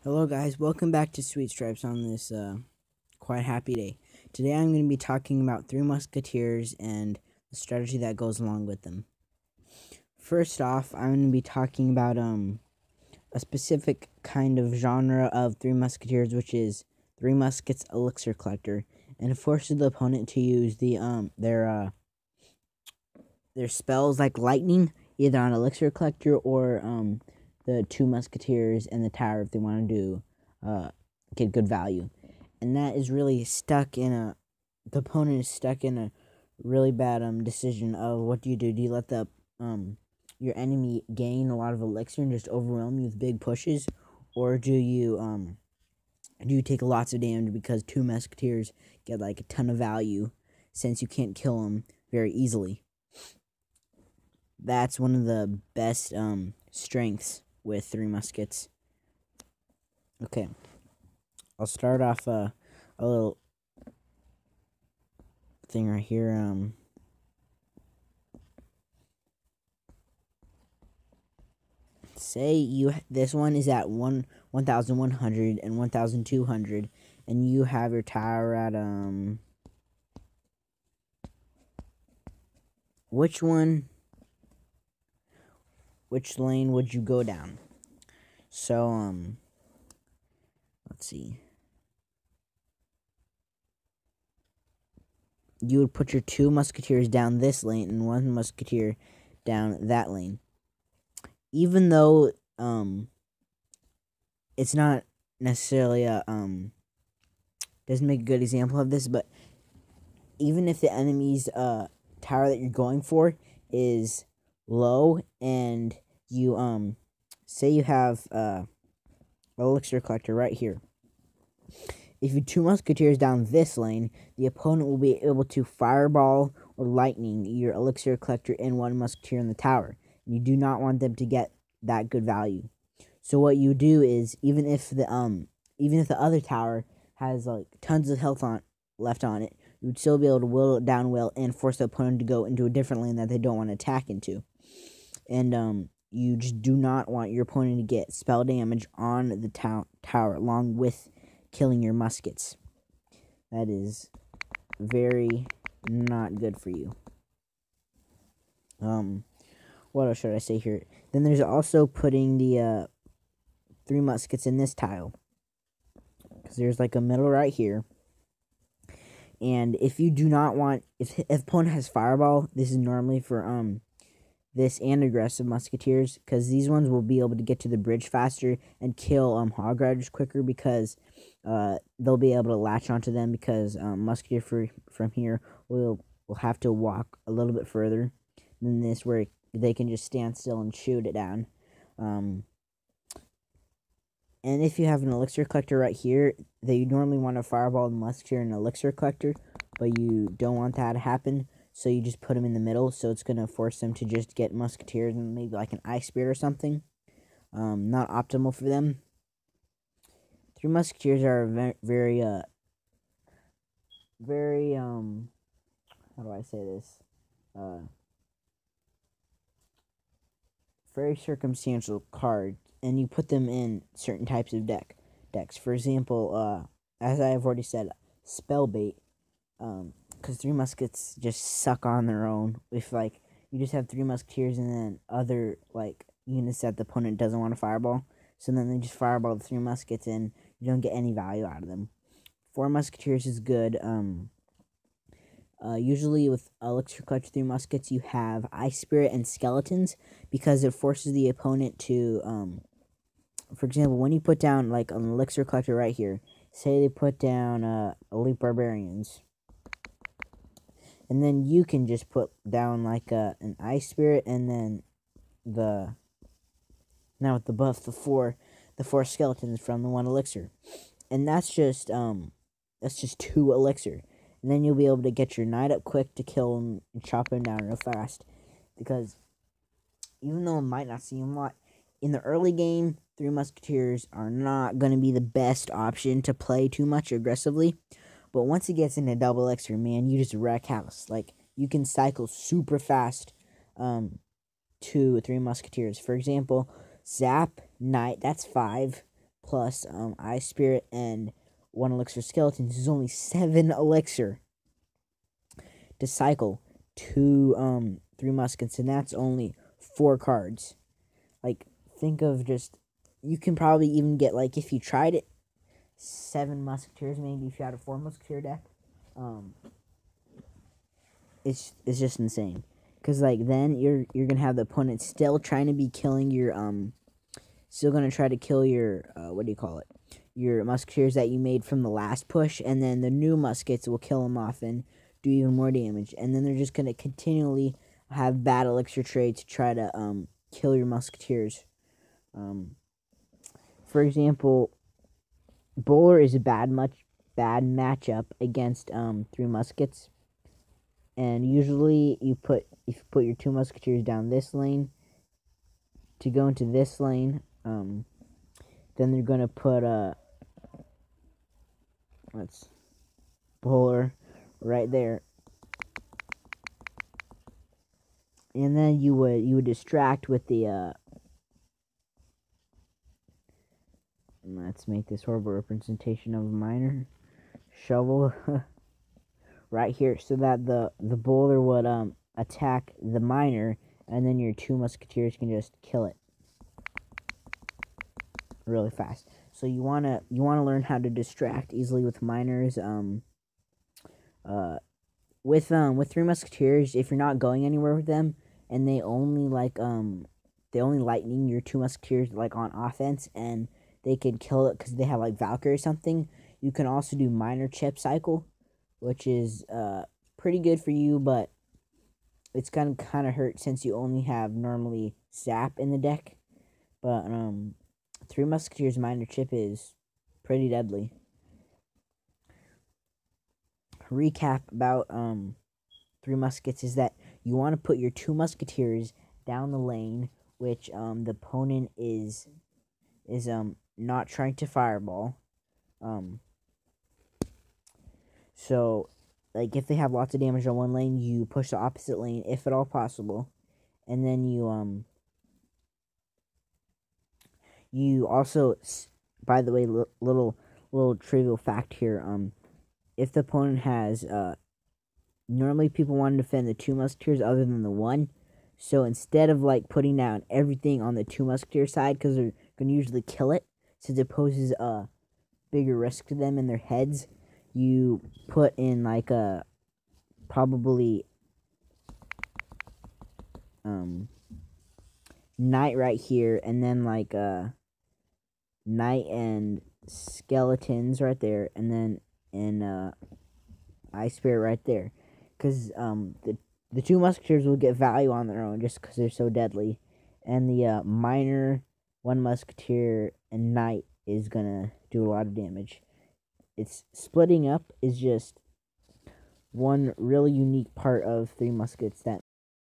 Hello guys, welcome back to Sweet Stripes on this quite happy day. Today I'm going to be talking about Three Musketeers and the strategy that goes along with them. First off, I'm going to be talking about a specific kind of genre of Three Musketeers, which is Three Muskets Elixir Collector, and it forces the opponent to use their spells like lightning, either on Elixir Collector or the Two Musketeers and the Tower if they want to do get good value. And that is really stuck in the opponent is stuck in a really bad decision of what do you do? Do you let the your enemy gain a lot of elixir and just overwhelm you with big pushes, or do you take lots of damage because Two Musketeers get like a ton of value since you can't kill them very easily? That's one of the best strengths with Three Muskets. Okay, I'll start off a little thing right here. Say this one is at 1,100 and 1,200, and you have your tower at which lane would you go down? So let's see. You would put your two musketeers down this lane and one musketeer down that lane. Even though it's not necessarily a doesn't make a good example of this, but even if the enemy's tower that you're going for is low and you say you have elixir collector right here. If you two musketeers down this lane, the opponent will be able to fireball or lightning your elixir collector and one musketeer in the tower. And you do not want them to get that good value. So what you do is even if the other tower has like tons of health left on it, you would still be able to whittle it down well and force the opponent to go into a different lane that they don't want to attack into. And you just do not want your opponent to get spell damage on the tower along with killing your muskets. That is very not good for you. What else should I say here? Then there's also putting the three muskets in this tile, because there's like a middle right here. And if you do not want, if opponent has fireball, this is normally for this and aggressive musketeers, because these ones will be able to get to the bridge faster and kill hog riders quicker, because they'll be able to latch onto them, because musketeer from here will have to walk a little bit further than this, where they can just stand still and shoot it down. And if you have an elixir collector right here, they normally want to fireball the musketeer and elixir collector, but you don't want that to happen. So you just put them in the middle, so it's going to force them to just get musketeers and maybe like an ice spirit or something. Not optimal for them. Three musketeers are very, how do I say this? Very circumstantial card, and you put them in certain types of decks. For example, as I have already said, spell bait. Because Three Muskets just suck on their own. If like you just have Three Musketeers and then other like units that the opponent doesn't want to fireball, so then they just fireball the Three Muskets and you don't get any value out of them. Four Musketeers is good. Usually with Elixir Collector Three Muskets, you have Ice Spirit and Skeletons, because it forces the opponent to, for example, when you put down like an Elixir Collector right here, say they put down Elite Barbarians, and then you can just put down like an Ice Spirit, and then now with the buff, the four Skeletons from the one Elixir, and that's just two Elixir. And then you'll be able to get your knight up quick to kill him and chop him down real fast. Because even though it might not seem a lot, in the early game, Three Musketeers are not going to be the best option to play too much aggressively. But once it gets into double elixir, man, you just wreck house. Like, you can cycle super fast to Three Musketeers. For example, Zap, Knight, that's 5, plus Eye Spirit and 1 elixir skeletons is only 7 elixir to cycle 3 muskets, and that's only 4 cards. Like, think of just, you can probably even get, like, if you tried it, 7 musketeers maybe if you had a 4 musketeer deck. It's just insane, because like then you're gonna have the opponent still trying to be killing your still gonna try to kill your what do you call it, your musketeers that you made from the last push, and then the new muskets will kill them off and do even more damage, and then they're just gonna continually have bad elixir trade to try to kill your musketeers. For example, Bowler is a bad matchup against 3 muskets, and usually if you put your 2 musketeers down this lane to go into this lane, then they're gonna put let's Bowler right there, and then you would distract with the let's make this horrible representation of a miner shovel right here, so that the bowler would attack the miner, and then your 2 musketeers can just kill it really fast. So you wanna learn how to distract easily with miners. With 3 musketeers, if you're not going anywhere with them, and they only lightning your 2 musketeers like on offense, and they can kill it because they have like Valkyrie or something. You can also do miner chip cycle, which is pretty good for you, but it's gonna kind of hurt since you only have normally Zap in the deck. But 3 musketeers miner chip is pretty deadly. Recap about 3 muskets is that you want to put your 2 musketeers down the lane, which the opponent is not trying to fireball. So like if they have lots of damage on one lane, you push the opposite lane if at all possible, and then you also, by the way, little trivial fact here, if the opponent has normally people want to defend the 2 musketeers other than the 1. So instead of like putting down everything on the 2 musketeer side, because they're going to usually kill it, since it poses a bigger risk to them in their heads, you put in like a probably knight right here, and then like knight and skeletons right there, and then Eye Spirit right there, because the 2 musketeers will get value on their own just because they're so deadly, and the miner, 1 musketeer, and knight is gonna do a lot of damage. It's splitting up is just one really unique part of 3 muskets that